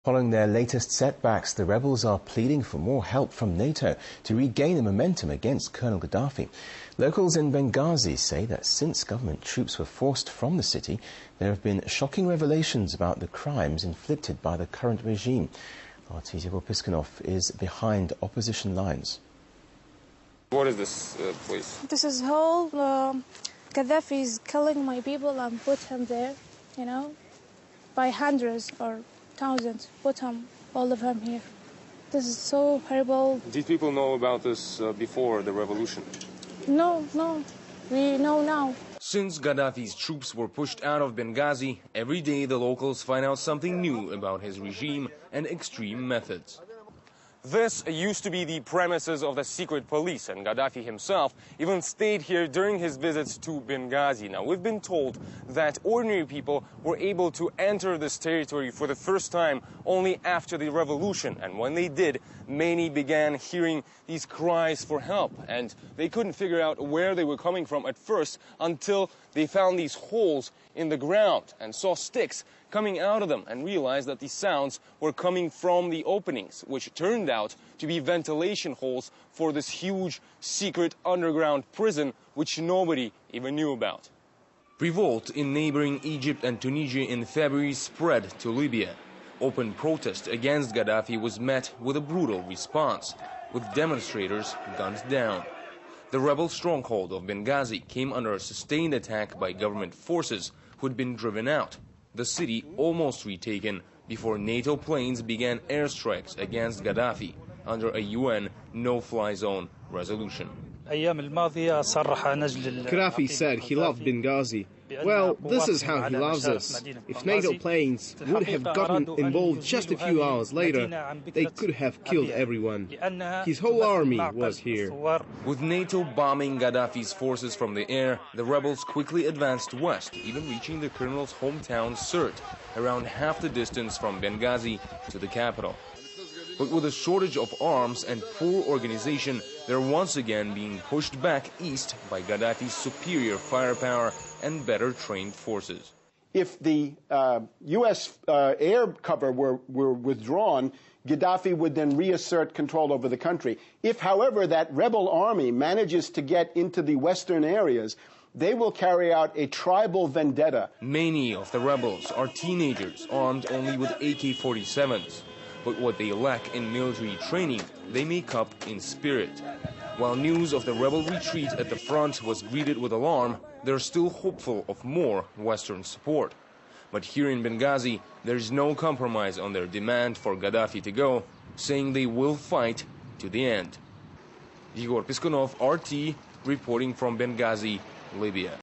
Following their latest setbacks, the rebels are pleading for more help from NATO to regain the momentum against Colonel Gaddafi. Locals in Benghazi say that since government troops were forced from the city, there have been shocking revelations about the crimes inflicted by the current regime. RT's Igor Piskunov is behind opposition lines. What is this place? This is whole Gaddafi is killing my people and put him there, by hundreds or thousands, put him, all of them here. This is so horrible. Did people know about this before the revolution? No, we know now. Since Gaddafi's troops were pushed out of Benghazi, every day the locals find out something new about his regime and extreme methods. This used to be the premises of the secret police, and Gaddafi himself even stayed here during his visits to Benghazi. Now, we've been told that ordinary people were able to enter this territory for the first time only after the revolution, and when they did, many began hearing these cries for help, and they couldn't figure out where they were coming from at first until they found these holes in the ground and saw sticks coming out of them and realized that these sounds were coming from the openings, which turned out to be ventilation holes for this huge secret underground prison which nobody even knew about. Revolt in neighboring Egypt and Tunisia in February spread to Libya. Open protest against Gaddafi was met with a brutal response, with demonstrators gunned down. The rebel stronghold of Benghazi came under a sustained attack by government forces who had been driven out. The city almost retaken before NATO planes began airstrikes against Gaddafi under a UN no-fly zone resolution. Gaddafi said he loved Benghazi. Well, this is how he loves us. If NATO planes would have gotten involved just a few hours later, they could have killed everyone. His whole army was here. With NATO bombing Gaddafi's forces from the air, the rebels quickly advanced west, even reaching the colonel's hometown Sirte, around half the distance from Benghazi to the capital. But with a shortage of arms and poor organization, they're once again being pushed back east by Gaddafi's superior firepower and better trained forces. If the U.S. air cover were withdrawn, Gaddafi would then reassert control over the country. If, however, that rebel army manages to get into the western areas, they will carry out a tribal vendetta. Many of the rebels are teenagers armed only with AK-47s. But what they lack in military training, they make up in spirit. While news of the rebel retreat at the front was greeted with alarm, they're still hopeful of more Western support. But here in Benghazi, there's no compromise on their demand for Gaddafi to go, saying they will fight to the end. Igor Piskunov, RT, reporting from Benghazi, Libya.